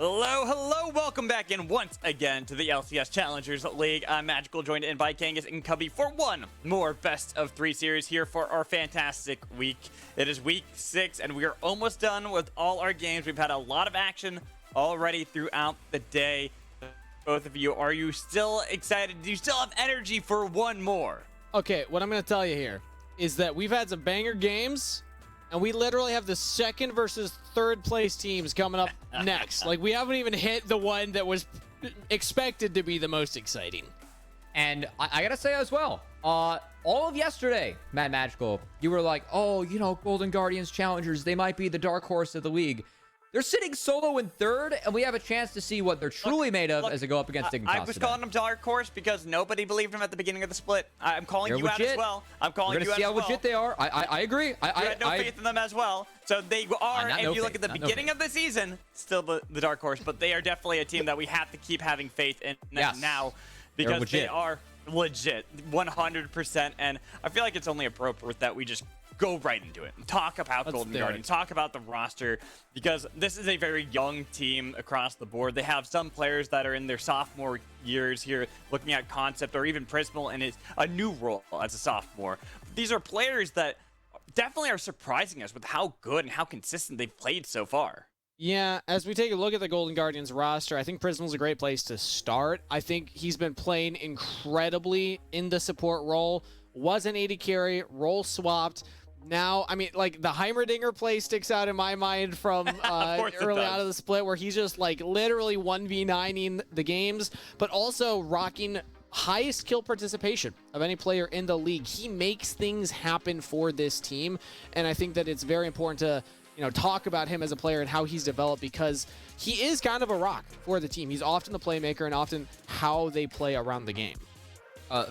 Hello, welcome back in once again to the LCS Challengers League. I'm Magical, joined in by Kangas and Cubby for one more best of 3 series here for our fantastic week. It is week 6 and we are almost done with all our games. We've had a lot of action already throughout the day. Both of you, are you still excited? Do you still have energy for one more? Okay, what I'm going to tell you here is that we've had some banger games, and we literally have the second versus third place teams coming up next. Like, we haven't even hit the one that was expected to be the most exciting. And I gotta say as well, all of yesterday, Mad Magical, you were like, oh, you know, Golden Guardians Challengers, they might be the dark horse of the league. They're sitting solo in third, and we have a chance to see what they're truly made of as they go up against Dignitas. I was calling them dark horse because nobody believed them at the beginning of the split. I'm calling you out as well. I'm calling you out as well. We're gonna see how legit they are. I agree. You had no faith in them as well. So they are, if you look at the beginning of the season, still the dark horse, but they are definitely a team that we have to keep having faith in now because they are legit, 100%. And I feel like it's only appropriate that we just go right into it and talk about Golden Guardians, talk about the roster, because this is a very young team across the board. They have some players that are in their sophomore years here, looking at Concept or even Prismal in a new role as a sophomore. These are players that definitely are surprising us with how good and how consistent they've played so far. Yeah, as we take a look at the Golden Guardians roster, I think Prismal's a great place to start. I think he's been playing incredibly in the support role, was an AD carry, role swapped. Now, I mean, like, the Heimerdinger play sticks out in my mind from early out of the split, where he's just, like, literally 1v9ing the games, but also rocking highest kill participation of any player in the league. He makes things happen for this team, and I think that it's very important to, you know, talk about him as a player and how he's developed, because he is kind of a rock for the team. He's often the playmaker and often how they play around the game.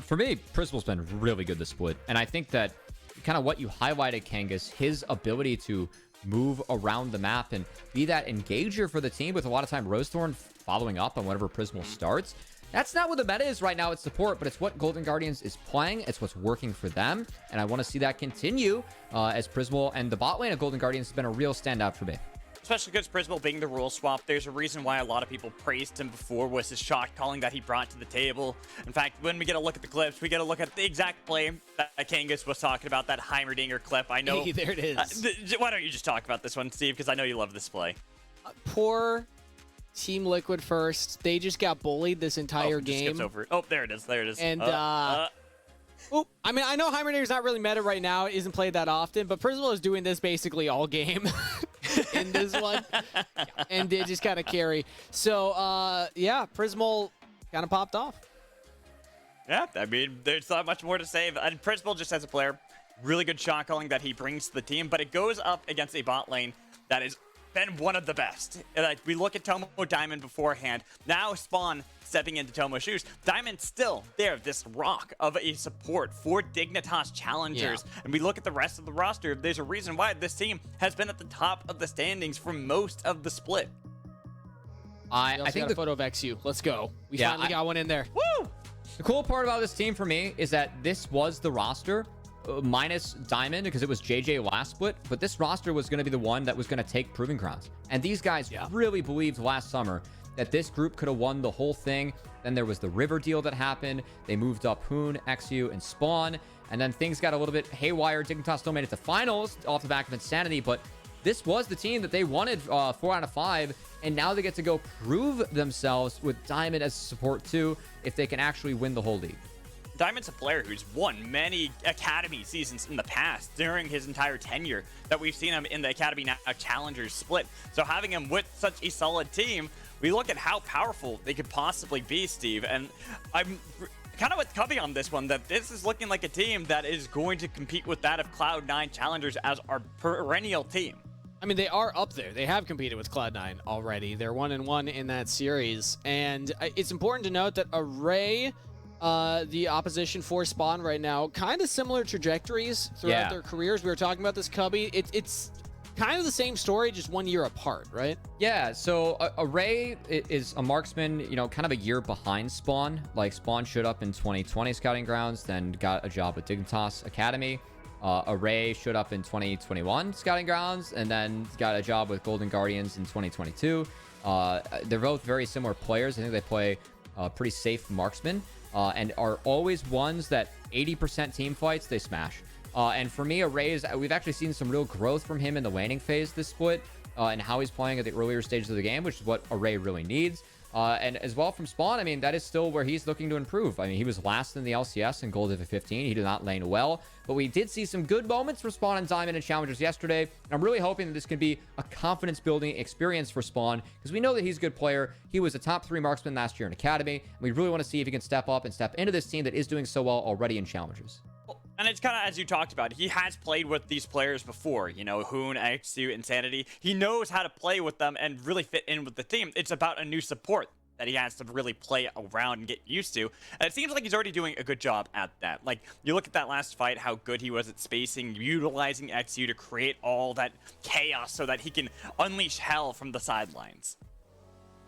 For me, Prismal's been really good this split, and I think that kind of what you highlighted, Kangas, his ability to move around the map and be that engager for the team, with a lot of time Rosethorn following up on whatever Prismal starts. That's not what the meta is right now. It's support, but it's what Golden Guardians is playing. It's what's working for them, and I want to see that continue as Prismal and the bot lane of Golden Guardians has been a real standout for me. Especially because Prismal being the rule swap, there's a reason why a lot of people praised him before, was his shot calling that he brought to the table. In fact, when we get a look at the clips, we get a look at the exact play that Kangas was talking about, that Heimerdinger clip. I know. Hey, there it is. Why don't you just talk about this one, Steve? Because I know you love this play. Poor Team Liquid first. They just got bullied this entire game. Skips over it. Oh, there it is. There it is. And I mean, I know Heimerdinger's not really meta right now. It isn't played that often, but Prismal is doing this basically all game in this one. And they just kind of carry. So, yeah, Prismal kind of popped off. Yeah, I mean, there's not much more to say. And Prismal, just as a player, really good shot calling that he brings to the team, but it goes up against a bot lane that has been one of the best. Like, we look at Tomo Diamond beforehand. Now Spawn stepping into Tomo's shoes. Diamond's still there, this rock of a support for Dignitas Challengers. Yeah. And we look at the rest of the roster. There's a reason why this team has been at the top of the standings for most of the split. I think the photo of XU. Let's go. We finally got one in there. Woo! The cool part about this team for me is that this was the roster minus Diamond, because it was JJ last split, but this roster was going to be the one that was going to take Proving Grounds. And these guys really believed last summer that this group could have won the whole thing. Then there was the River deal that happened. They moved up Hoon, XU, and Spawn, and then things got a little bit haywire. Dignitas still made it to finals off the back of Insanity, but this was the team that they wanted 4 out of 5, and now they get to go prove themselves with Diamond as support too, if they can actually win the whole league. Diamond's a player who's won many Academy seasons in the past during his entire tenure that we've seen him in the Academy now Challengers split. So having him with such a solid team, we look at how powerful they could possibly be, Steve. And I'm kind of with Cubby on this one, that this is looking like a team that is going to compete with that of Cloud9 Challengers as our perennial team. I mean, they are up there. They have competed with Cloud9 already. They're 1-1 in that series. And it's important to note that Array, the opposition for Spawn right now, kind of similar trajectories throughout their careers. We were talking about this, Cubby. It's kind of the same story, just 1 year apart, right? Yeah, so Array is a marksman, you know, kind of a year behind Spawn. Like, Spawn showed up in 2020 Scouting Grounds, then got a job with Dignitas Academy. Array showed up in 2021 Scouting Grounds, and then got a job with Golden Guardians in 2022. They're both very similar players. I think they play pretty safe marksmen and are always ones that 80% team fights, they smash. And for me, Array we've actually seen some real growth from him in the laning phase this split and how he's playing at the earlier stages of the game, which is what Array really needs. And as well from Spawn, I mean, that is still where he's looking to improve. I mean, he was last in the LCS in Gold Div 15. He did not lane well, but we did see some good moments from Spawn and Diamond and Challengers yesterday. And I'm really hoping that this can be a confidence-building experience for Spawn, because we know that he's a good player. He was a top 3 marksman last year in Academy. And we really want to see if he can step up and step into this team that is doing so well already in Challengers. And it's kind of, as you talked about, he has played with these players before, you know, Hoon, XU, Insanity. He knows how to play with them and really fit in with the team. It's about a new support that he has to really play around and get used to. And it seems like he's already doing a good job at that. Like, you look at that last fight, how good he was at spacing, utilizing XU to create all that chaos so that he can unleash hell from the sidelines.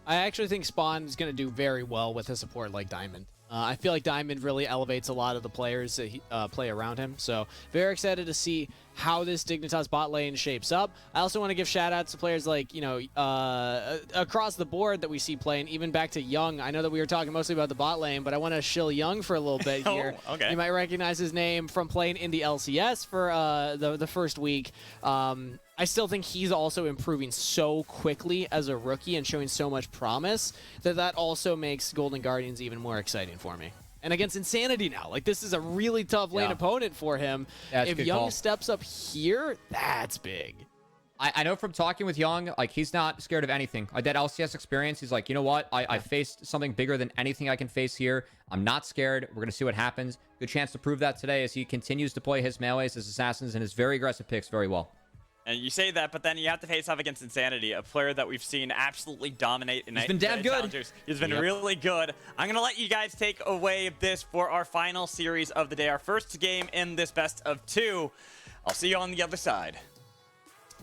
I actually think Spawn is going to do very well with a support like Diamond. I feel like Diamond really elevates a lot of the players that play around him. So very excited to see how this Dignitas bot lane shapes up. I also want to give shout outs to players like, you know, across the board that we see playing, even back to Young. I know that we were talking mostly about the bot lane, but I want to shill Young for a little bit here. Oh, okay. You might recognize his name from playing in the LCS for the first week. I still think he's also improving so quickly as a rookie and showing so much promise that also makes Golden Guardians even more exciting for me. And against Insanity now, like, this is a really tough lane opponent for him. Yeah, if Young steps up here, that's big. I know from talking with Young, like, he's not scared of anything. That LCS experience, he's like, you know what? I faced something bigger than anything I can face here. I'm not scared. We're going to see what happens. Good chance to prove that today as he continues to play his melees, his assassins, and his very aggressive picks very well. And you say that, but then you have to face off against Insanity, a player that we've seen absolutely dominate in He's been damn good. Challengers. He's been really good. I'm going to let you guys take away this for our final series of the day, our first game in this best of 2. I'll see you on the other side.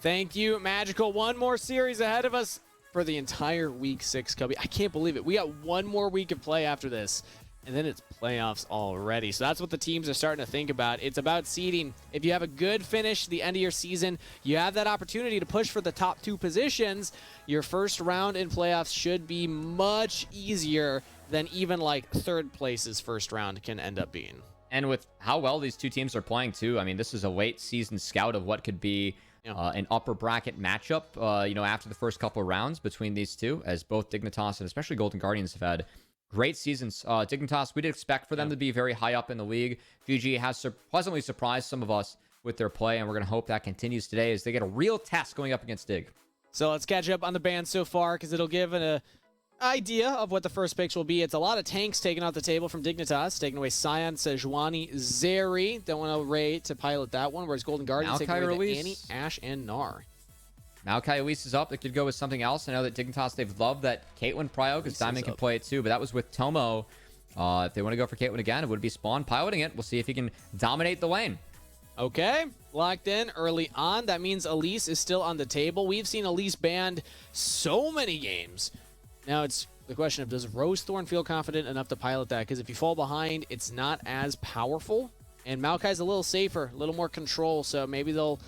Thank you, Magical. One more series ahead of us for the entire Week 6, Cubby. I can't believe it. We got one more week of play after this, and then it's playoffs already. So that's what the teams are starting to think about. It's about seeding. If you have a good finish the end of your season, you have that opportunity to push for the top 2 positions. Your first round in playoffs should be much easier than even like third place's first round can end up being. And with how well these two teams are playing too, I mean, this is a late season scout of what could be an upper bracket matchup, you know, after the first couple of rounds between these two, as both Dignitas and especially Golden Guardians have had great seasons. Dignitas, we did expect for them to be very high up in the league. GG has pleasantly surprised some of us with their play, and we're going to hope that continues today as they get a real test going up against Dig. So let's catch up on the bans so far, because it'll give an idea of what the first picks will be. It's a lot of tanks taken off the table from Dignitas, taking away Sion, Sejuani, Zeri. Don't want to rate to pilot that one, whereas Golden Guardians taking away Annie, Ashe, and Gnar. Maokai Elise is up. They could go with something else. I know that Dignitas, they've loved that Caitlyn prio because Diamond can play it too, but that was with Tomo. If they want to go for Caitlyn again, it would be Spawn piloting it. We'll see if he can dominate the lane. Okay, locked in early on. That means Elise is still on the table. We've seen Elise banned so many games. Now it's the question of, does Rosethorn feel confident enough to pilot that? Because if you fall behind, it's not as powerful. And Maokai's a little safer, a little more control, so maybe they'll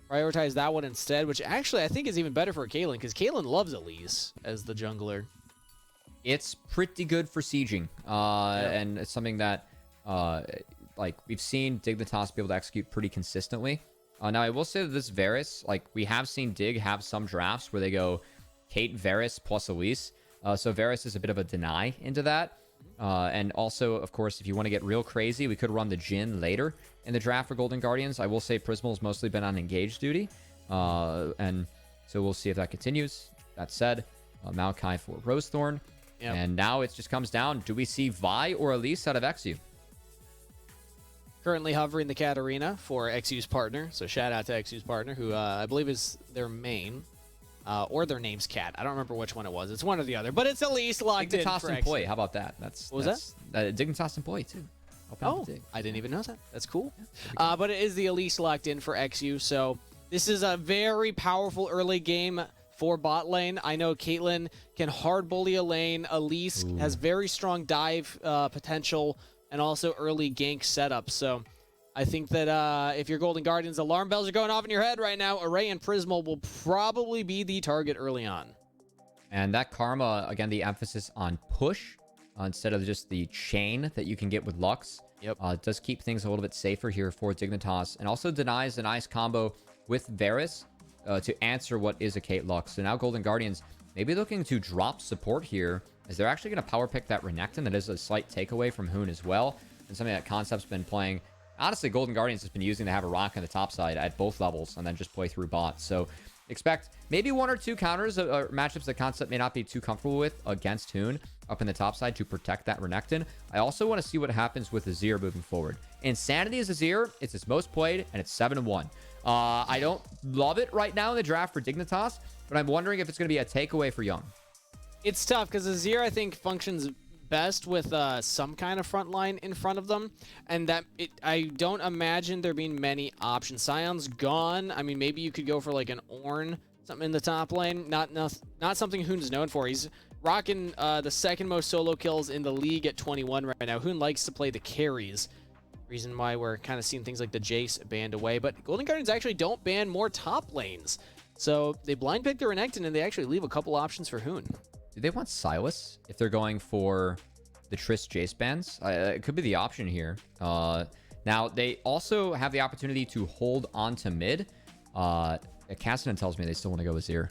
prioritize that one instead, which actually I think is even better for Caitlyn, because Caitlyn loves Elise as the jungler. It's pretty good for sieging, and it's something that like we've seen Dignitas be able to execute pretty consistently. Now I will say that this Varus, like, we have seen Dig have some drafts where they go Kate, Varus plus Elise, so Varus is a bit of a deny into that. And also, of course, if you want to get real crazy, we could run the Jhin later in the draft for Golden Guardians. I will say Prismal's mostly been on engaged duty. And so we'll see if that continues. That said, Maokai for Rosethorn. Yep. And now it just comes down, do we see Vi or Elise out of XU? Currently hovering the Katarina for XU's partner. So shout out to XU's partner, who I believe is their main. Or their name's Cat. I don't remember which one it was. It's one or the other. But it's at least locked in for employee. How about that? What was that? Dignitas employee, too. Oh, I didn't even know that. That's cool. Yeah, but it is the Elise locked in for XU. So this is a very powerful early game for bot lane. I know Caitlyn can hard bully a lane. Elise has very strong dive potential and also early gank setup. So I think that if you're Golden Guardians, alarm bells are going off in your head right now. Array and Prismal will probably be the target early on. And that Karma, again, the emphasis on push instead of just the chain that you can get with Lux. Yep. Does keep things a little bit safer here for Dignitas, and also denies a nice combo with Varus to answer what is a Kate Lux. So now Golden Guardians maybe looking to drop support here, as they're actually going to power pick that Renekton. That is a slight takeaway from Hoon as well, and something that Concept's been playing. Honestly, Golden Guardians has been using to have a rock on the top side at both levels and then just play through bot. So expect maybe 1 or 2 counters or matchups that Concept may not be too comfortable with against Hoon up in the top side to protect that Renekton. I also want to see what happens with Azir moving forward. Insanity is Azir. It's his most played, and it's 7-1. I don't love it right now in the draft for Dignitas, but I'm wondering if it's going to be a takeaway for Young. It's tough because Azir, I think, functions best with some kind of front line in front of them, and I don't imagine there being many options. Sion's gone. I mean, maybe you could go for like an Ornn, something in the top lane. Not something Hoon's known for. He's rocking the second most solo kills in the league at 21 right now. Hoon likes to play the carries. Reason why we're kind of seeing things like the Jace banned away, but Golden Guardians actually don't ban more top lanes. So they blind pick the Renekton, and they actually leave a couple options for Hoon. Do they want Silas if they're going for the Triss Jace bans? It could be the option here. Now, they also have the opportunity to hold on to mid. Cassidy tells me they still want to go with Azir.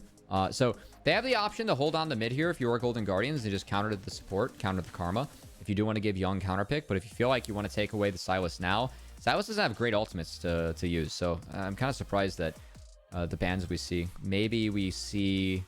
So they have the option to hold on to mid here if you are Golden Guardians. They just countered the support, countered the Karma. If you do want to give Young counter pick, but if you feel like you want to take away the Silas now, Silas doesn't have great ultimates to use. So I'm kind of surprised that the bans we see. Maybe we see...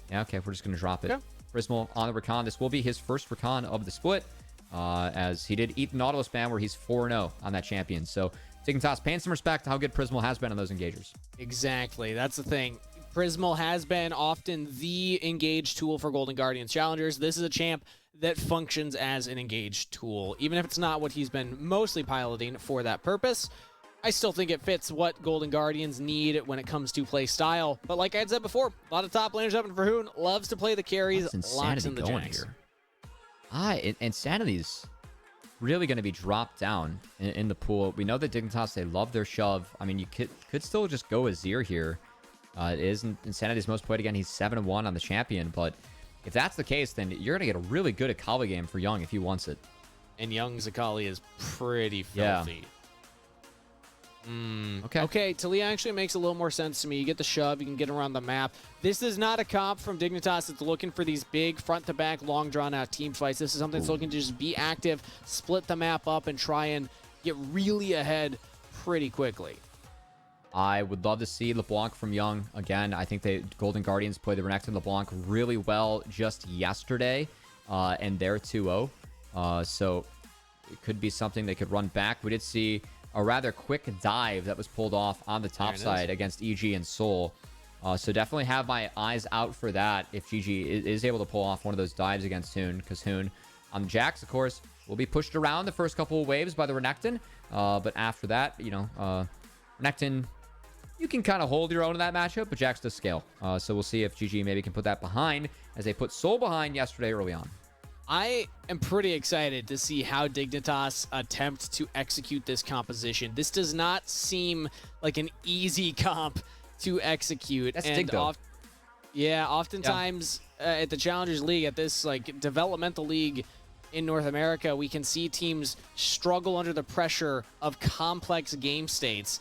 Yeah, okay, we're just going to drop it. Okay. Prismal on the Rakan. This will be his first Rakan of the split, as he did eat the Nautilus ban where he's 4-0 on that champion. So Dignitas paying some respect to how good Prismal has been on those engagers. Exactly. That's the thing. Prismal has been often the engage tool for Golden Guardians Challengers. This is a champ that functions as an engage tool, even if it's not what he's been mostly piloting for that purpose. I still think it fits what Golden Guardians need when it comes to play style. But like I had said before, a lot of top laners up in Hoon loves to play the carries, locks in the Jax. Insanity's really going to be dropped down in the pool. We know that Dignitas, they love their shove. I mean, you could still just go Azir here. It is Insanity's most played again. He's 7-1 on the champion. But if that's the case, then you're going to get a really good Akali game for Young if he wants it. And Young's Akali is pretty filthy. Yeah. Okay, Talia actually makes a little more sense to me. You get the shove, you can get around the map. This is not a comp from Dignitas that's looking for these big front-to-back, long drawn-out team fights. This is something that's looking to just be active, split the map up, and try and get really ahead pretty quickly. I would love to see LeBlanc from Young. Again, I think the Golden Guardians played the Renekton LeBlanc really well just yesterday, and they're 2-0. So it could be something they could run back. We did see a rather quick dive that was pulled off on the top side against EG and Soul. So definitely have my eyes out for that if GG is able to pull off one of those dives against Hoon, because Hoon on Jax, of course, will be pushed around the first couple of waves by the Renekton. But after that, Renekton, you can kind of hold your own in that matchup, but Jax does scale. So we'll see if GG maybe can put that behind, as they put Soul behind yesterday early on. I am pretty excited to see how Dignitas attempt to execute this composition. This does not seem like an easy comp to execute. That's Dig, though. Oftentimes at the Challengers League, at this like developmental league in North America, we can see teams struggle under the pressure of complex game states.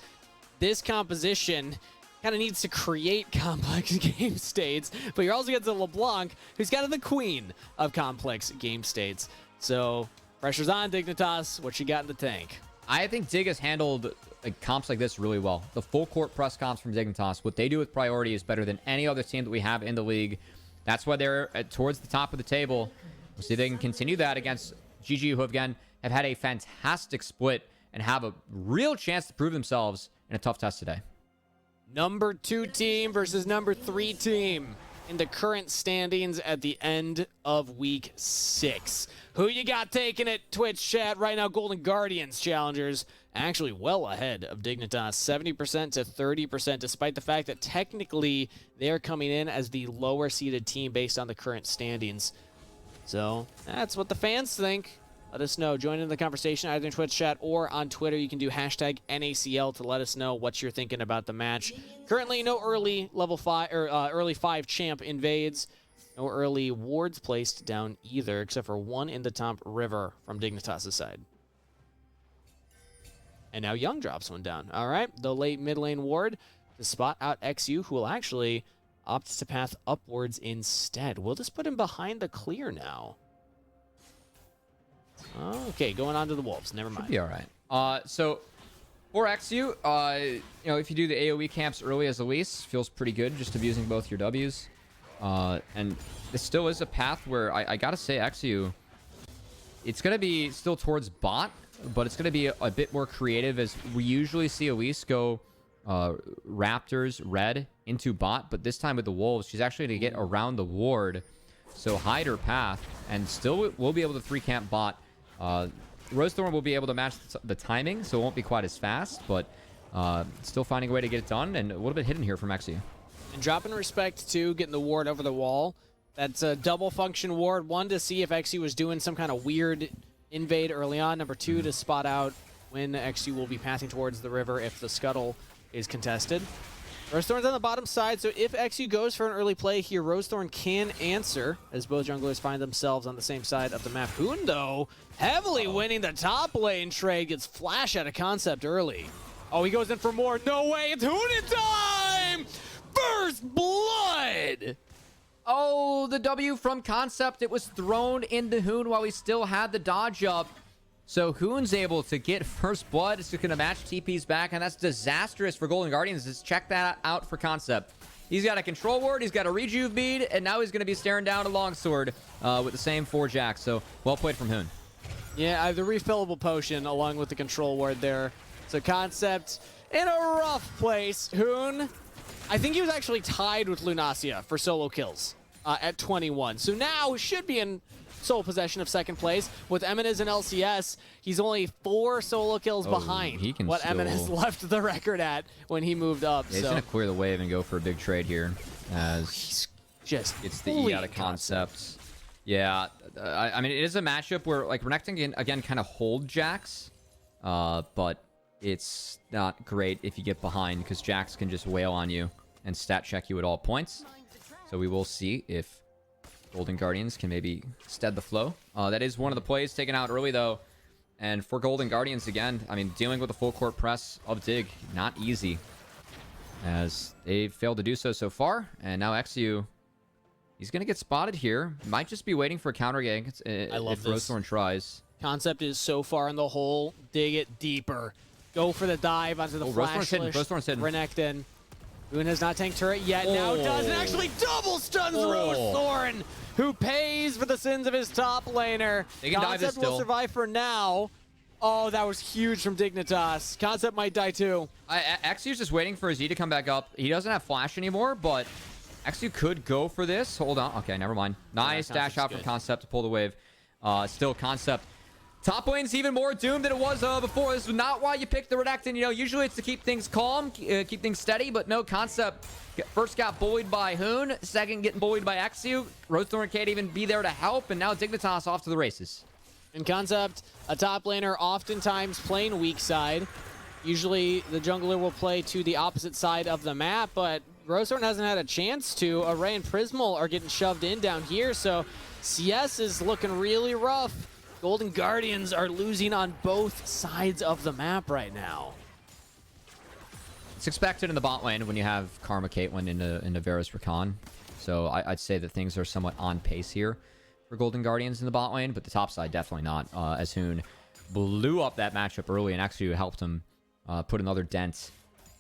This composition kind of needs to create complex game states, but you're also getting to LeBlanc, who's kind of the queen of complex game states. So pressure's on Dignitas. What you got in the tank? I think Dig has handled comps like this really well. The full court press comps from Dignitas, what they do with priority is better than any other team that we have in the league. That's why they're towards the top of the table. We'll see if they can continue that against GG, who again have had a fantastic split and have a real chance to prove themselves in a tough test today. Number 2 team versus number 3 team in the current standings at the end of week 6. Who you got taking it, Twitch chat? Right now, Golden Guardians Challengers actually well ahead of Dignitas, 70% to 30%, despite the fact that technically they're coming in as the lower seeded team based on the current standings. So that's what the fans think. Let us know. Join in the conversation either in Twitch chat or on Twitter. You can do hashtag NACL to let us know what you're thinking about the match. Currently, no early level 5 or early 5 champ invades. No early wards placed down either, except for one in the top river from Dignitas' side. And now Young drops one down. All right, the late mid lane ward to spot out XU, who will actually opt to path upwards instead. We'll just put him behind the clear now. Okay, going on to the Wolves. Never mind. Should be all right. So for XU, you know, if you do the AoE camps early as Elise, feels pretty good, just abusing both your Ws. And this still is a path where I gotta say XU, it's gonna be still towards bot, but it's gonna be a bit more creative, as we usually see Elise go Raptors red into bot, but this time with the Wolves, she's actually gonna get around the ward, so hide her path, and still will be able to 3 camp bot. Rosethorn will be able to match the timing, so it won't be quite as fast, but still finding a way to get it done, and a little bit hidden here from XU. And dropping respect to getting the ward over the wall. That's a double function ward. One, to see if XU was doing some kind of weird invade early on. Number 2, to spot out when XU will be passing towards the river if the scuttle is contested. Rosethorn's on the bottom side, so if XU goes for an early play here, Rosethorn can answer, as both junglers find themselves on the same side of the map. Hoon, though, heavily winning the top lane trade, gets flash out of concept early. Oh, he goes in for more. No way, it's Hoon in time! First blood! Oh, the W from Concept. It was thrown into Hoon while he still had the dodge up. So Hoon's able to get first blood. It's just going to match TP's back, and that's disastrous for Golden Guardians. Just check that out for Concept. He's got a control ward, he's got a rejuve bead, and now he's going to be staring down a longsword with the same 4 jacks. So well played from Hoon. Yeah, I have the refillable potion along with the control ward there. So Concept in a rough place. Hoon, I think he was actually tied with Lunacia for solo kills at 21. So now should be in sole possession of second place. With Eminez and LCS, he's only 4 solo kills behind what Eminez left the record at when he moved up. Yeah, he's going to clear the wave and go for a big trade here, as he's just it's the E out of Concepts. Yeah, I mean, it is a matchup where, like, Renekton can, again, kind of hold Jax, but it's not great if you get behind, because Jax can just wail on you and stat check you at all points. So we will see if Golden Guardians can maybe stead the flow. That is one of the plays taken out early, though. And for Golden Guardians, again, I mean, dealing with the full court press of Dig, not easy, as they've failed to do so far. And now XU, he's going to get spotted here. Might just be waiting for a counter gank if Rosethorn tries. Concept is so far in the hole. Dig it deeper. Go for the dive onto the flash. Rosethorn's hidden. Renekton. Boone has not tanked turret yet. Now does, and actually double stuns Rosethorn, who pays for the sins of his top laner. They can dive this still. Will survive for now. Oh, that was huge from Dignitas. Concept might die too. XU's just waiting for his E to come back up. He doesn't have flash anymore, but XU could go for this. Hold on. Okay, never mind. Nice dash out from Concept to pull the wave. Still Concept. Top lane's even more doomed than it was before. This is not why you pick the Renekton. You know, usually it's to keep things calm, keep things steady, but no, Concept first got bullied by Hoon, second getting bullied by XU. Rosethorn can't even be there to help, and now Dignitas off to the races. In Concept, a top laner oftentimes playing weak side. Usually the jungler will play to the opposite side of the map, but Rosethorn hasn't had a chance to. Array and Prismal are getting shoved in down here, so CS is looking really rough. Golden Guardians are losing on both sides of the map right now. It's expected in the bot lane when you have Karma Caitlyn into Varus Rakan. So I'd say that things are somewhat on pace here for Golden Guardians in the bot lane, but the top side definitely not. As Hoon blew up that matchup early and actually helped him put another dent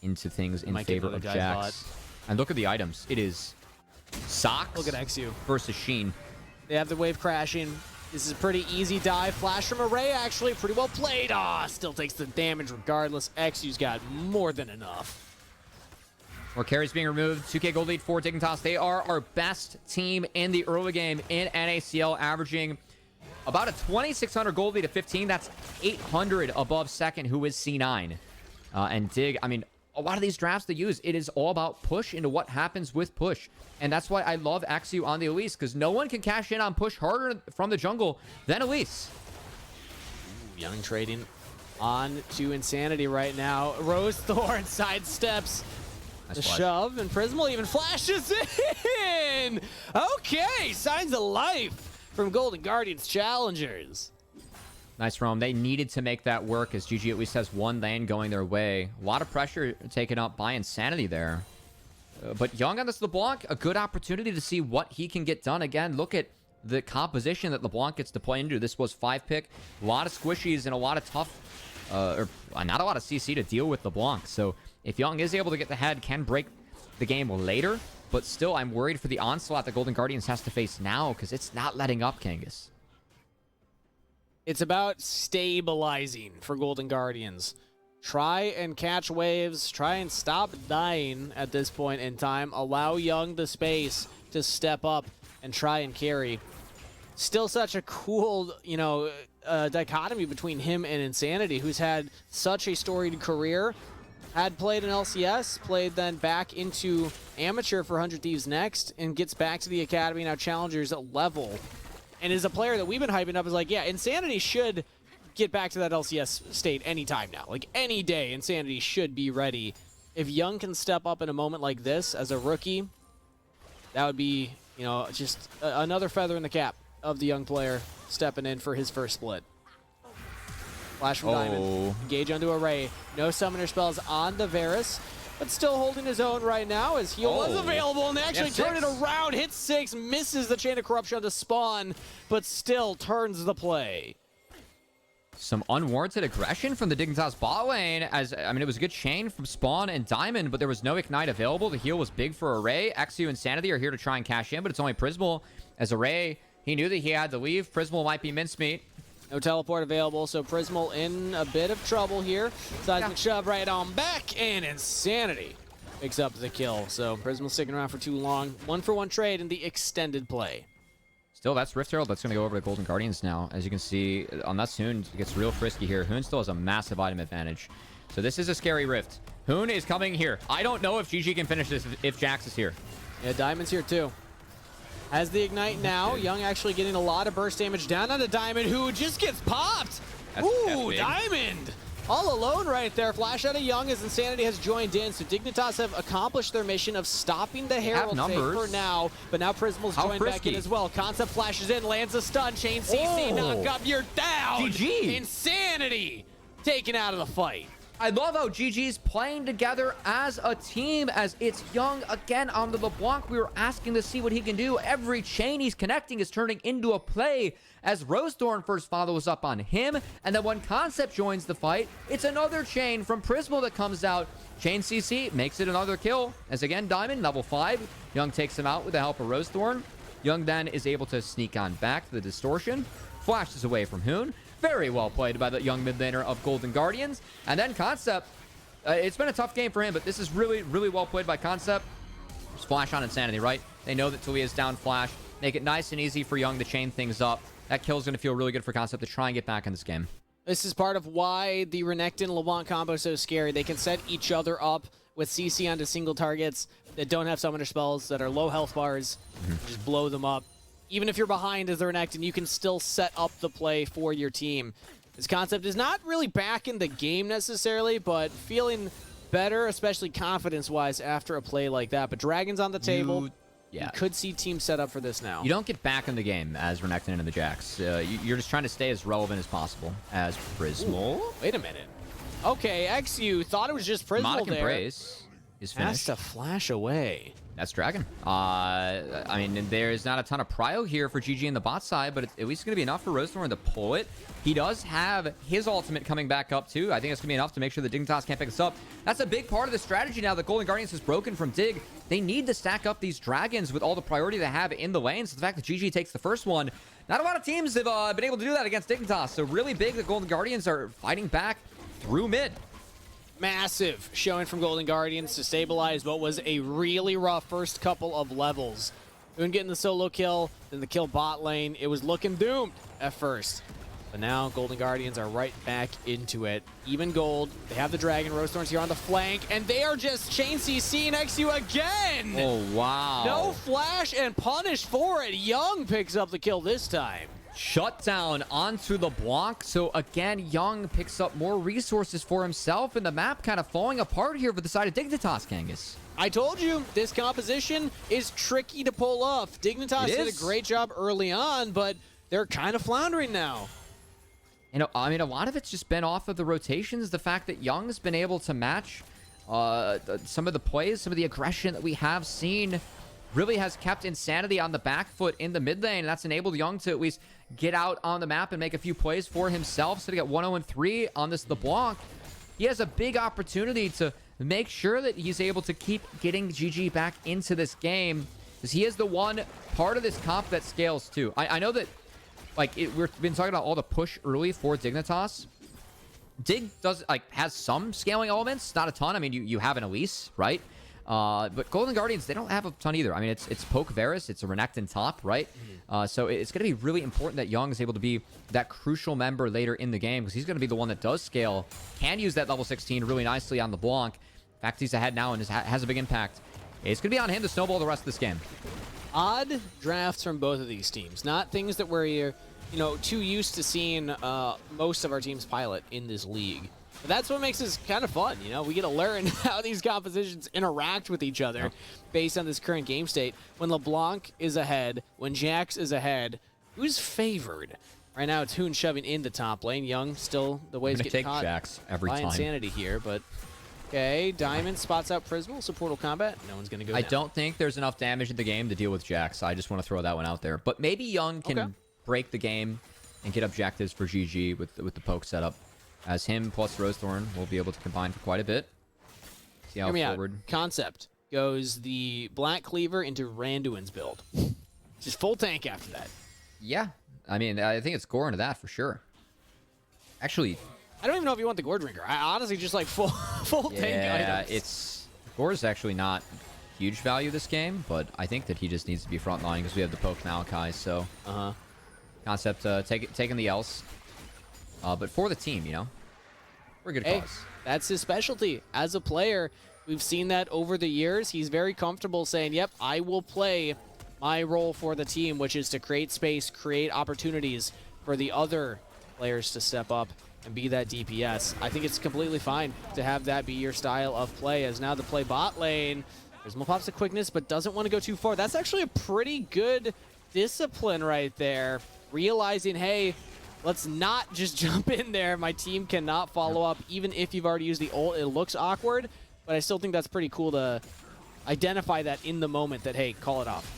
into things in favor of Jax. And look at the items. It is Socks look at XU versus Sheen. They have the wave crashing. This is a pretty easy dive. Flash from Array, actually. Pretty well played. Still takes the damage regardless. XU's got more than enough. More carries being removed. 2K gold lead for Dignitas. They are our best team in the early game in NACL, averaging about a 2,600 gold lead of 15. That's 800 above second, who is C9. And Dig, I mean, a lot of these drafts they use, it is all about push into what happens with push. And that's why I love XU on the Elise, because no one can cash in on push harder from the jungle than Elise. Young trading on to Insanity right now. Rose Thorn sidesteps the shove, and Prismal even flashes in. Okay, signs of life from Golden Guardians Challengers. Nice roam. They needed to make that work as GG at least has one lane going their way. A lot of pressure taken up by Insanity there. But Young on this LeBlanc, a good opportunity to see what he can get done. Again, look at the composition that LeBlanc gets to play into. This was 5-pick. A lot of squishies and a lot of tough, or not a lot of CC to deal with LeBlanc. So if Young is able to get the head, can break the game later. But still, I'm worried for the onslaught that Golden Guardians has to face now because it's not letting up, Kangas. It's about stabilizing for Golden Guardians. Try and catch waves. Try and stop dying at this point in time. Allow Young the space to step up and try and carry. Still such a cool, dichotomy between him and Insanity, who's had such a storied career. Had played in LCS, played then back into Amateur for 100 Thieves next, and gets back to the Academy, now Challengers level. And is a player that we've been hyping up as like, yeah, Insanity should get back to that LCS state anytime now. Like any day, Insanity should be ready. If Young can step up in a moment like this as a rookie, that would be, just another feather in the cap of the young player stepping in for his first split. Flash from Diamond. Engage onto Array. No summoner spells on the Varus, but still holding his own right now as heal was available and they actually turn it around. Hit 6, misses the Chain of Corruption to Spawn, but still turns the play. Some unwarranted aggression from the Dignitas bot lane. It was a good chain from Spawn and Diamond, but there was no Ignite available. The heal was big for Array. XU and Sanity are here to try and cash in, but it's only Prismal. As Array, he knew that he had to leave. Prismal might be mincemeat. No teleport available, so Prismal in a bit of trouble here. Seismic shove right on back, and Insanity picks up the kill. So Prismal sticking around for too long. 1-for-1 trade in the extended play. Still, that's Rift Herald. That's going to go over to Golden Guardians now. As you can see, unless Hoon gets real frisky here, Hoon still has a massive item advantage. So this is a scary Rift. Hoon is coming here. I don't know if GG can finish this if Jax is here. Yeah, Diamond's here too. Has the Ignite now. Young actually getting a lot of burst damage down onto Diamond, who just gets popped. Ooh, Diamond! All alone right there. Flash out of Young as Insanity has joined in. So Dignitas have accomplished their mission of stopping the Herald fake for now. But now Prismal's joined back in as well. Concept flashes in, lands a stun. Chain CC knock up. You're down! GG! Insanity taken out of the fight. I love how GG's playing together as a team, as it's Young again on the LeBlanc. We were asking to see what he can do. Every chain he's connecting is turning into a play, as Rosethorn first follows up on him, and then when Concept joins the fight, it's another chain from Prismal that comes out. Chain CC makes it another kill, as again, Diamond, level 5. Young takes him out with the help of Rosethorn. Young then is able to sneak on back to the Distortion, flashes away from Hoon. Very well played by the young mid laner of Golden Guardians. And then Concept, it's been a tough game for him, but this is really, really well played by Concept. Just flash on Insanity, right? They know that Talia's down flash. Make it nice and easy for Young to chain things up. That kill is going to feel really good for Concept to try and get back in this game. This is part of why the Renekton LeBlanc combo is so scary. They can set each other up with CC onto single targets that don't have summoner spells, that are low health bars. Just blow them up. Even if you're behind as the Renekton, you can still set up the play for your team. This Concept is not really back in the game necessarily, but feeling better, especially confidence-wise, after a play like that. But Dragon's on the table. You could see teams set up for this now. You don't get back in the game as Renekton and the Jax. You're just trying to stay as relevant as possible as Prismal. Ooh, wait a minute. Okay, XU thought it was just Prismal there. Embrace is finished. Has to flash away. That's Dragon. There's not a ton of prio here for GG in the bot side, but it's at least going to be enough for Rosethorn to pull it. He does have his ultimate coming back up, too. I think it's going to be enough to make sure the Dignitas can't pick us up. That's a big part of the strategy now that Golden Guardians has broken from Dig. They need to stack up these Dragons with all the priority they have in the lane. So the fact that GG takes the first one, not a lot of teams have been able to do that against Dignitas. So really big that Golden Guardians are fighting back through mid. Massive showing from Golden Guardians to stabilize what was a really rough first couple of levels. Hoon getting the solo kill, then the kill bot lane. It was looking doomed at first. But now Golden Guardians are right back into it. Even gold. They have the Dragon. Rosethorn's here on the flank, and they are just chain CC next to you again. Oh, wow. No flash and punish for it. Young picks up the kill this time. Shutdown onto the block. So again, Young picks up more resources for himself, and the map kind of falling apart here for the side of Dignitas, Kangas. I told you, this composition is tricky to pull off. Dignitas did a great job early on, but they're kind of floundering now. You know, I mean, a lot of it's just been off of the rotations. The fact that Young's been able to match some of the plays, some of the aggression that we have seen really has kept Insanity on the back foot in the mid lane. And that's enabled Young to at least get out on the map and make a few plays for himself. So to get 1-0-3 on the block, he has a big opportunity to make sure that he's able to keep getting GG back into this game, because he is the one part of this comp that scales too. I know that, like, we've been talking about all the push early for Dignitas. Dig does, like, has some scaling elements, not a ton. I mean, you have an Elise, right? But Golden Guardians, they don't have a ton either. I mean, it's Poke Varus, it's a Renekton top, right? So it's going to be really important that Young is able to be that crucial member later in the game, because he's going to be the one that does scale, can use that level 16 really nicely on the block. In fact, he's ahead now and has a big impact. It's going to be on him to snowball the rest of this game. Odd drafts from both of these teams. Not things that we're, too used to seeing most of our teams pilot in this league. But that's what makes this kind of fun, We get to learn how these compositions interact with each other based on this current game state. When LeBlanc is ahead, when Jax is ahead, who's favored? Right now, it's Hoon shoving in the top lane. Young still the way he's getting caught Jax every by time. Insanity here, but... Okay, Diamond spots out Prismal, so Portal Combat. No one's going to go down. I don't think there's enough damage in the game to deal with Jax. I just want to throw that one out there. But maybe Young can break the game and get objectives for GG with the poke setup. As him plus Rosethorn will be able to combine for quite a bit. See how forward. Concept goes the Black Cleaver into Randuin's build. Just full tank after that. Yeah. I mean, I think it's Gore into that for sure. Actually... I don't even know if you want the Gore Drinker. I honestly just like full tank items. Yeah, Gore's actually not huge value this game, but I think that he just needs to be frontline because we have the poke Malachi. So, Concept taking the else, but for the team, we're good cause. That's his specialty as a player. We've seen that over the years. He's very comfortable saying, "Yep, I will play my role for the team, which is to create space, create opportunities for the other players to step up and be that DPS." I think it's completely fine to have that be your style of play, as now the play bot lane. Prismal pops the quickness, but doesn't want to go too far. That's actually a pretty good discipline right there. Realizing, hey, let's not just jump in there. My team cannot follow up, even if you've already used the ult. It looks awkward, but I still think that's pretty cool to identify that in the moment that, hey, call it off.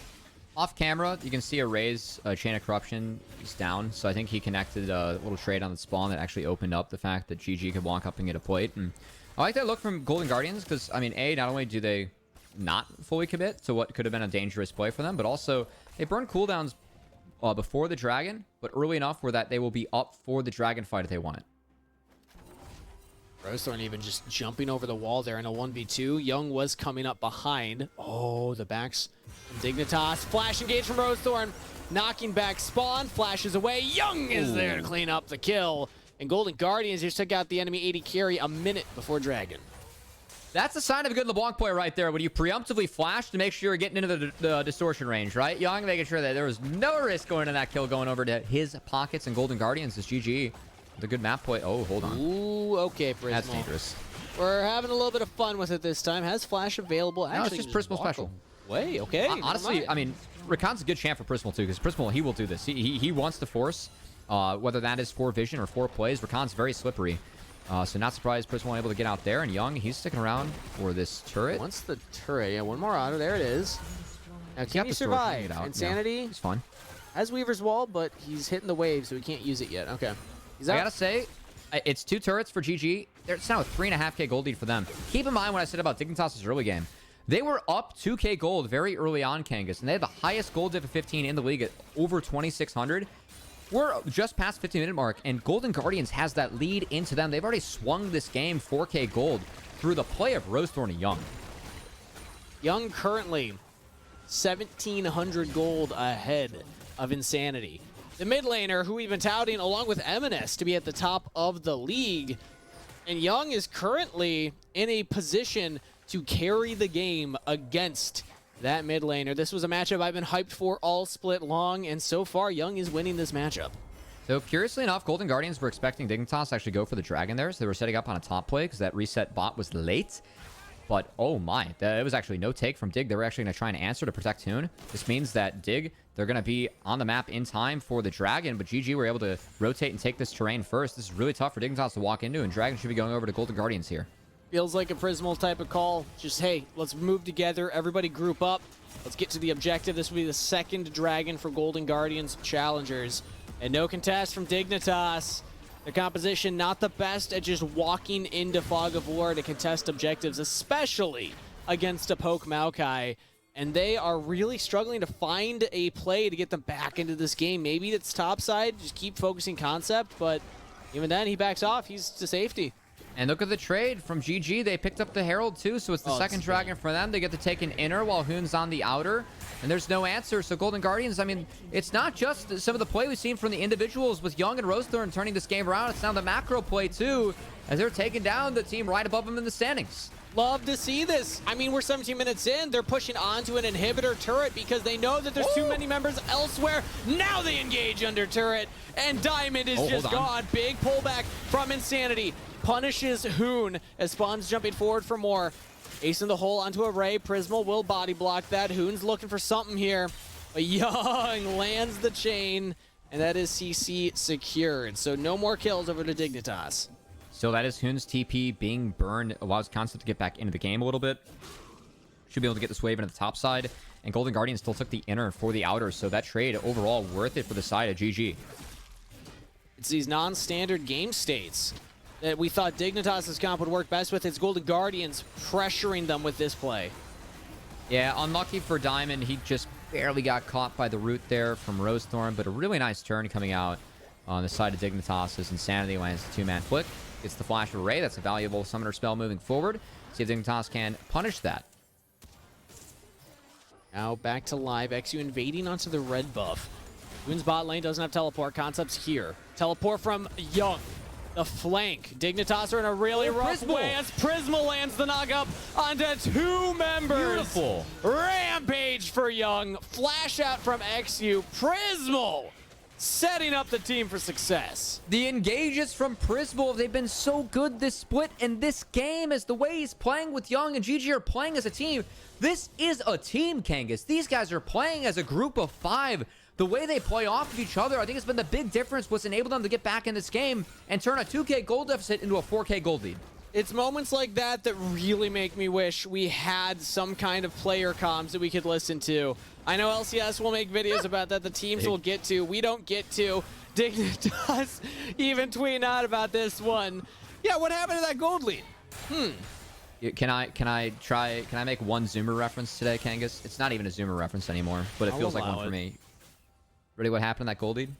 Off camera, you can see a Raze Chain of Corruption is down, so I think he connected a little trade on the spawn that actually opened up the fact that GG could walk up and get a plate. And I like that look from Golden Guardians because, I mean, not only do they not fully commit to what could have been a dangerous play for them, but also they burn cooldowns before the dragon, but early enough where that they will be up for the dragon fight if they want it. Rosethorn even just jumping over the wall there in a 1v2. Young was coming up behind. Oh, the backs from Dignitas. Flash engage from Rosethorn. Knocking back spawn. Flashes away. Young is there to clean up the kill. And Golden Guardians just took out the enemy 80 carry a minute before Dragon. That's a sign of a good LeBlanc play right there, when you preemptively flash to make sure you're getting into the distortion range, right? Young making sure that there was no risk going into that kill going over to his pockets, and Golden Guardians is GG. The good map play. Oh, hold on. Ooh, okay, Prismal. That's dangerous. We're having a little bit of fun with it this time. Has Flash available? No, it's just Prismal special. Way, okay. Honestly, I mean, Rakan's a good champ for Prismal too, because Prismal, he will do this. He wants to force, whether that is for vision or for plays. Rakan's very slippery. So not surprised Prismal able to get out there. And Young, he's sticking around for this turret. Once the turret, yeah, one more auto. There it is. Now, can he survive? Insanity. Yeah, he's fine. Has Weaver's Wall, but he's hitting the wave, so he can't use it yet. Okay. I gotta say, it's 2 turrets for GG. It's now a 3.5k gold lead for them. Keep in mind what I said about Dignitas' early game. They were up 2k gold very early on, Kangas, and they had the highest gold diff of 15 in the league at over 2,600. We're just past 15-minute mark, and Golden Guardians has that lead into them. They've already swung this game 4k gold through the play of Rosethorn and Young. Young currently 1,700 gold ahead of Insanity. The mid laner, who we've been touting along with M&S to be at the top of the league. And Young is currently in a position to carry the game against that mid laner. This was a matchup I've been hyped for all split long, and so far, Young is winning this matchup. So curiously enough, Golden Guardians were expecting Dignitas to actually go for the dragon there, so they were setting up on a top play because that reset bot was late. But oh my, it was actually no take from Dig. They were actually going to try and answer to protect Hoon. This means that Dig, they're going to be on the map in time for the dragon, but GG were able to rotate and take this terrain first. This is really tough for Dignitas to walk into, and Dragon should be going over to Golden Guardians here. Feels like a Prismal type of call. Just, hey, let's move together. Everybody group up. Let's get to the objective. This will be the second dragon for Golden Guardians Challengers. And no contest from Dignitas. Their composition not the best at just walking into Fog of War to contest objectives, especially against a poke Maokai. And they are really struggling to find a play to get them back into this game. Maybe it's topside, just keep focusing concept, but even then he backs off. He's to safety. And look at the trade from GG. They picked up the Herald too, so it's the second dragon for them. They get to take an inner while Hoon's on the outer, and there's no answer. So Golden Guardians, I mean, it's not just some of the play we've seen from the individuals with Young and Rosethorn turning this game around. It's now the macro play too, as they're taking down the team right above them in the standings. Love to see this. I mean, we're 17 minutes in. They're pushing onto an inhibitor turret because they know that there's too many members elsewhere. Now they engage under turret, and Diamond is just gone. Big pullback from Insanity. Punishes Hoon as Spawn's jumping forward for more. Ace in the hole onto a Ray. Prismal will body block that. Hoon's looking for something here. But Young lands the chain, and that is CC secured. So no more kills over to Dignitas. So that is Hoon's TP being burned. Allows Concept to get back into the game a little bit. Should be able to get this wave into the top side. And Golden Guardians still took the inner for the outer. So that trade overall worth it for the side of GG. It's these non-standard game states that we thought Dignitas' comp would work best with. It's Golden Guardians pressuring them with this play. Yeah, unlucky for Diamond. He just barely got caught by the root there from Rosethorn, but a really nice turn coming out on the side of Dignitas as Insanity lands the two-man flick. It's the flash of Array. That's a valuable summoner spell moving forward. See if Dignitas can punish that. Now back to live. XU invading onto the red buff. Hoon's bot lane doesn't have teleport. Concepts here. Teleport from Young. The flank. Dignitas are in a really rough way as Prismal lands the knock up onto two members. Beautiful. Rampage for Young. Flash out from XU. Prismal setting up the team for success. The engages from Prismal, they've been so good this split and this game as the way he's playing with Young and GG are playing as a team. This is a team, Kangas. These guys are playing as a group of 5. The way they play off of each other, I think it's been the big difference what's enabled them to get back in this game and turn a 2K gold deficit into a 4K gold lead. It's moments like that that really make me wish we had some kind of player comms that we could listen to. I know LCS will make videos about that. The teams will get to. We don't get to. Dignitas even tweeting out about this one. Yeah, what happened to that gold lead? Can I make one Zoomer reference today, Kangas? It's not even a Zoomer reference anymore, but it feels like one for me. Ready? What happened to that gold lead?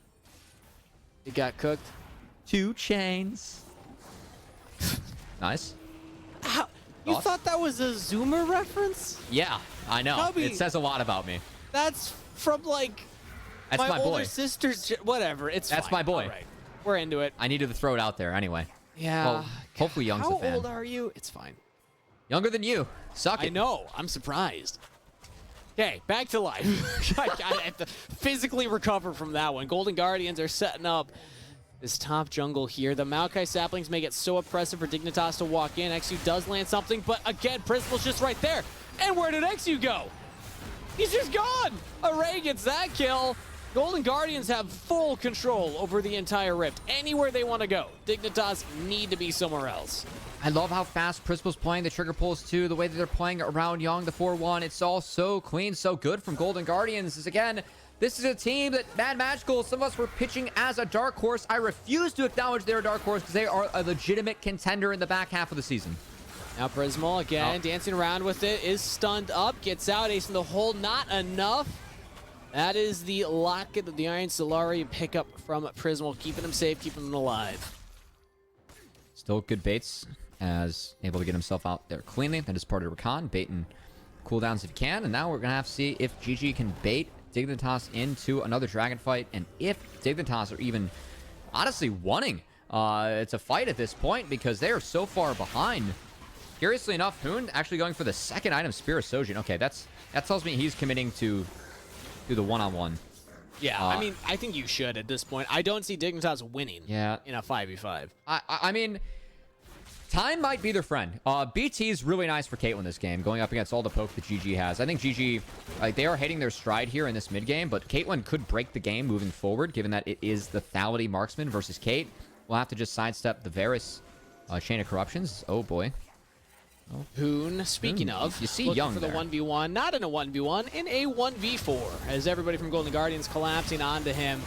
It got cooked. 2 chains. Nice. How? You thought that was a Zoomer reference? Yeah, I know. It says a lot about me. That's from like my older sister's. Whatever. That's my boy. All right. We're into it. I needed to throw it out there anyway. Yeah. Well, hopefully Young's a fan. How old are you? It's fine. Younger than you. Suck it. I know. I'm surprised. Okay, back to life. I have to physically recover from that one. Golden Guardians are setting up this top jungle here. The Maokai saplings make it so oppressive for Dignitas to walk in. XU does land something, but again, Prismal's just right there. And where did XU go? He's just gone. Array gets that kill. Golden Guardians have full control over the entire Rift. Anywhere they want to go, Dignitas need to be somewhere else. I love how fast Prismal's playing the trigger pulls too, the way that they're playing around Young, the 4-1. It's all so clean, so good from Golden Guardians. As again, this is a team that Mad Magical, some of us were pitching as a dark horse. I refuse to acknowledge they're a dark horse because they are a legitimate contender in the back half of the season. Now Prismal again, dancing around with it, is stunned up, gets out, ace in the hole, not enough. That is the Locket of the Iron Solari pickup from Prismal, keeping him safe, keeping him alive. Still good baits, as able to get himself out there cleanly. That is part of Rakan, baiting cooldowns if he can. And now we're going to have to see if GG can bait Dignitas into another dragon fight, and if Dignitas are even honestly wanting it's a fight at this point, because they are so far behind. Curiously enough, Hoon actually going for the second item, Spear of Sojin. Okay, that tells me he's committing to the one-on-one. Yeah, I mean, I think you should at this point. I don't see Dignitas winning in a 5v5. I mean, time might be their friend. BT is really nice for Caitlyn this game, going up against all the poke that GG has. I think GG, like, they are hitting their stride here in this mid game, but Caitlyn could break the game moving forward, given that it is the Lethality Marksman versus Kate. We'll have to just sidestep the Varus Chain of Corruptions. Oh, boy. Hoon, speaking of, you see looking Young for the there. 1v1, not in a 1v1, in a 1v4, as everybody from Golden Guardians collapsing onto him.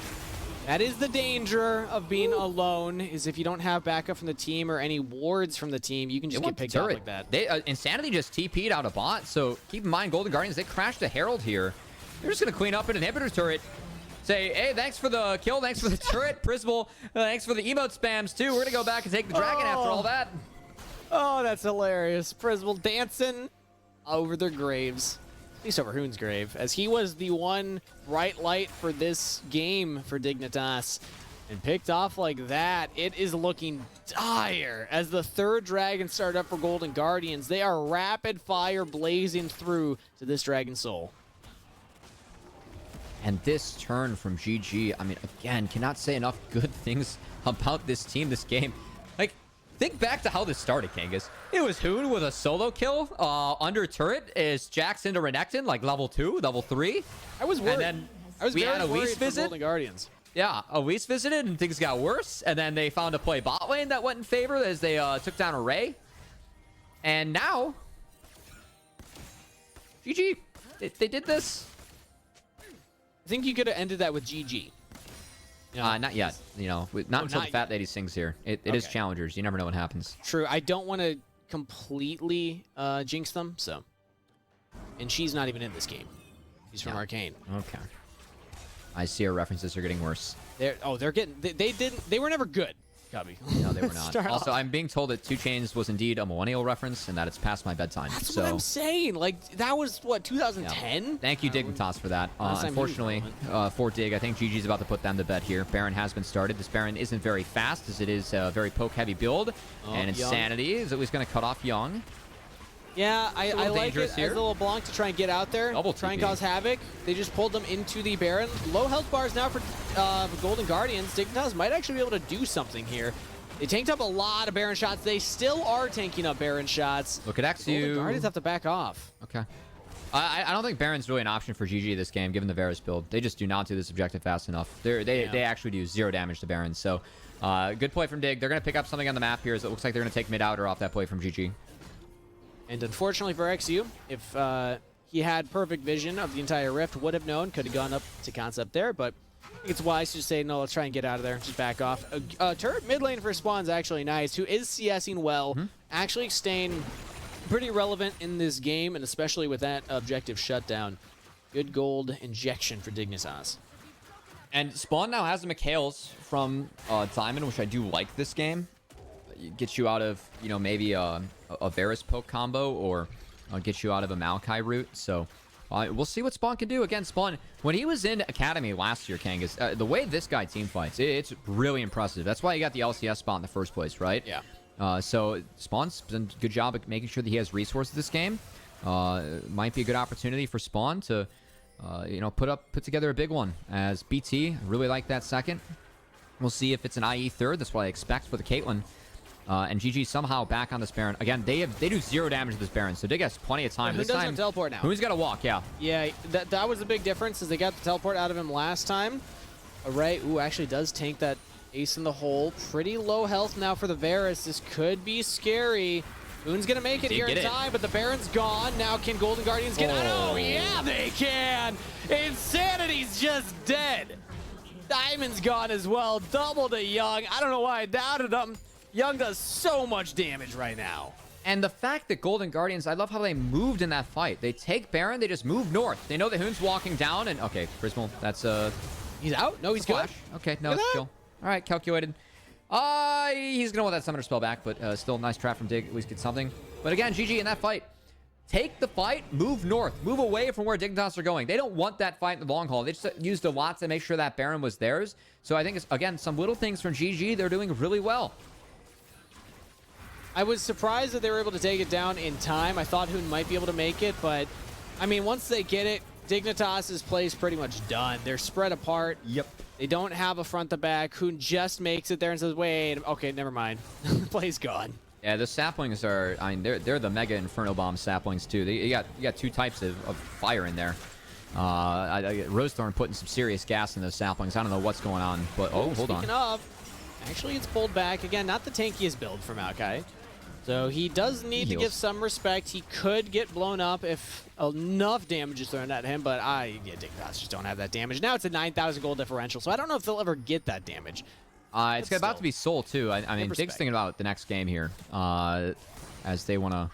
That is the danger of being alone, is if you don't have backup from the team or any wards from the team, you can just get picked up like that. Insanity just TP'd out a bot, so keep in mind, Golden Guardians, they crashed a Herald here. They're just going to clean up an inhibitor turret. Say, hey, thanks for the kill, thanks for the turret, Prismal, thanks for the emote spams, too. We're going to go back and take the dragon after all that. Oh, that's hilarious. Prismal dancing over their graves. At least over Hoon's grave, as he was the one bright light for this game for Dignitas. And picked off like that, it is looking dire. As the third dragon started up for Golden Guardians, they are rapid fire blazing through to this Dragon Soul. And this turn from GG, I mean, again, cannot say enough good things about this team, this game. Like, think back to how this started, Kangas. It was Hoon with a solo kill under turret. Is Jax into Renekton, like level 2, level 3. I was worried. And then I was we very had a worried Whis for visit. Golden Guardians. Yeah, a Whis visited and things got worse. And then they found a play bot lane that went in favor as they took down a Ray. And now, GG, they did this. I think you could have ended that with GG. Not yet. You know, not until the Fat Lady sings here. It is Challengers. You never know what happens. True. I don't want to completely jinx them, so. And she's not even in this game. She's from Arcane. Okay. I see our references are getting worse. They're getting. They were never good. Cubby. No, they were not. Also, I'm being told that 2 Chainz was indeed a millennial reference and that it's past my bedtime. That's what I'm saying. Like, that was, what, 2010? Yeah. Thank you, Dignitas, for that. Unfortunately, for Dig, I think GG's about to put them to bed here. Baron has been started. This Baron isn't very fast, as it is a very poke-heavy build. And Insanity is at least going to cut off Young. Yeah, I like it here. as a little Blanc to try and get out there, try and cause havoc. They just pulled them into the Baron. Low health bars now for Golden Guardians. Dignitas might actually be able to do something here. They tanked up a lot of Baron shots. They still are tanking up Baron shots. Look at Xu. Golden Guardians have to back off. Okay. I don't think Baron's really an option for GG this game, given the Varus build. They just do not do this objective fast enough. They actually do 0 damage to Baron. So, good play from Dig. They're going to pick up something on the map here, as it looks like they're going to take mid-outer off that play from GG. And unfortunately for XU, if he had perfect vision of the entire rift, would have known, could have gone up to concept there, but I think it's wise to say, no, let's try and get out of there, just back off. Turret mid lane for Spawn's actually nice, who is CSing well, actually staying pretty relevant in this game, and especially with that objective shutdown. Good gold injection for Dignitas. And Spawn now has the Mikhails from Diamond, which I do like this game. It gets you out of, you know, maybe a Varus poke combo, or get you out of a Maokai route. So we'll see what Spawn can do. Again, Spawn, when he was in Academy last year, Kangas, the way this guy team fights, it's really impressive. That's why he got the LCS spot in the first place, right? Yeah. So Spawn's done a good job at making sure that he has resources this game. Might be a good opportunity for Spawn to, you know, put together a big one. As BT, I really like that second. We'll see if it's an IE third. That's what I expect for the Caitlyn. And GG somehow back on this Baron. Again, they do 0 damage to this Baron, so Dig has plenty of time. This time, teleport now. Who's got to walk? Yeah. Yeah, that was the big difference, is they got the teleport out of him last time. Array, actually does tank that ace in the hole. Pretty low health now for the Varus. This could be scary. Hoon's gonna make it here in time, but the Baron's gone. Now can Golden Guardians get out? Oh, yeah, they can! Insanity's just dead. Diamond's gone as well. Double to Young. I don't know why I doubted him. Young does so much damage right now. And the fact that Golden Guardians, I love how they moved in that fight. They take Baron, they just move north. They know that Hoon's walking down, and okay, Prismal, that's He's out? No, he's good. Okay, no, it's chill. All right, calculated. He's gonna want that summoner spell back, but still nice trap from Dig. At least get something. But again, GG in that fight. Take the fight, move north, move away from where Dignitas are going. They don't want that fight in the long haul. They just used a lot to make sure that Baron was theirs. So I think it's, again, some little things from GG they're doing really well. I was surprised that they were able to take it down in time. I thought Hoon might be able to make it, but I mean, once they get it, Dignitas' play is pretty much done. They're spread apart. Yep. They don't have a front to back. Hoon just makes it there and says, wait, okay, never mind. The play's gone. Yeah, the saplings are, I mean, they're the Mega Inferno Bomb saplings, too. You got two types of fire in there. Rosethorn putting some serious gas in those saplings. I don't know what's going on, but, oh, hold on. Speaking of, actually, it's pulled back. Again, not the tankiest build for Maokai. So he does need to give some respect. He could get blown up if enough damage is thrown at him, but Dignitas just don't have that damage. Now it's a 9,000 gold differential, so I don't know if they'll ever get that damage. It's about to be Soul, too. I mean, Dig's thinking about the next game here, as they want to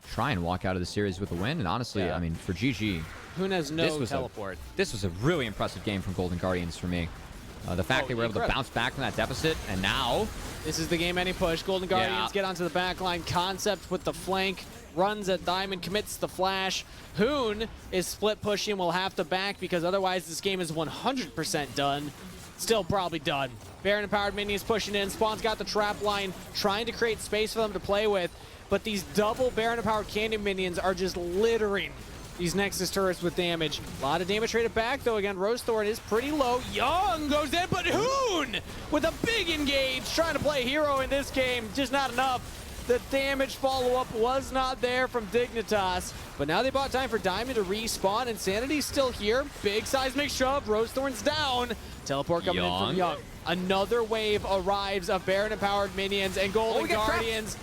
try and walk out of the series with a win. And honestly, I mean, for GG, Hoon has no teleport. This was a really impressive game from Golden Guardians for me. The fact they were able to bounce back from that deficit, and now... This is the game-ending push. Golden Guardians get onto the back line. Concept with the flank. Runs at Diamond, commits the flash. Hoon is split pushing, will have to back because otherwise this game is 100% done. Still probably done. Baron Empowered minions pushing in. Spawn's got the trap line, trying to create space for them to play with. But these double Baron Empowered Canyon minions are just littering these Nexus turrets with damage. A lot of damage traded back, though. Again, Rosethorn is pretty low. Young goes in, but Hoon with a big engage, trying to play hero in this game. Just not enough. The damage follow-up was not there from Dignitas, but now they bought time for Diamond to respawn. Insanity's still here. Big seismic shove. Rosethorn's down. Teleport coming in from Young. Another wave arrives of Baron Empowered minions, and Golden Guardians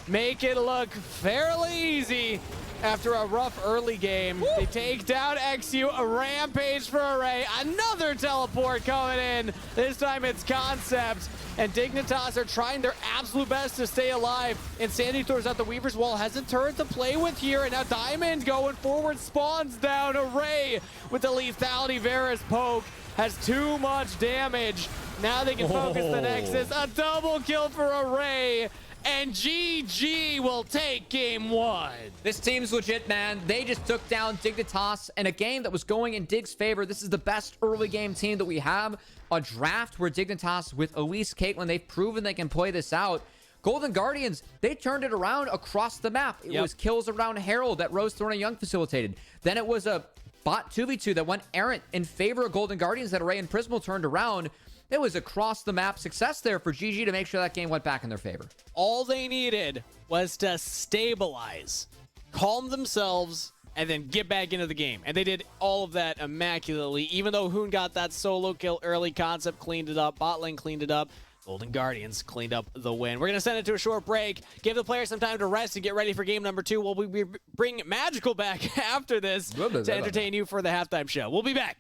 make it look fairly easy. After a rough early game, they take down XU, a rampage for Array, another teleport coming in. This time it's Concept, and Dignitas are trying their absolute best to stay alive. Insanity throws out the Weaver's Wall, has a turret to play with here, and now Diamond going forward, spawns down. Array with the lethality. Varus poke has too much damage. Now they can focus the Nexus. A double kill for Array. And GG will take game 1. This team's legit, man. They just took down Dignitas in a game that was going in Dig's favor. This is the best early game team that we have. A draft where Dignitas with Elise, Caitlyn, they've proven they can play this out. Golden Guardians, they turned it around across the map. It was kills around Herald that Rosethorn and Young facilitated. Then it was a bot 2v2 that went errant in favor of Golden Guardians that Array and Prismal turned around. It was across the map success there for GG to make sure that game went back in their favor. All they needed was to stabilize, calm themselves, and then get back into the game. And they did all of that immaculately. Even though Hoon got that solo kill early, Concept cleaned it up, bot lane cleaned it up, Golden Guardians cleaned up the win. We're going to send it to a short break, give the players some time to rest and get ready for game number 2. We'll bring Magical back after this to entertain you for the halftime show. We'll be back.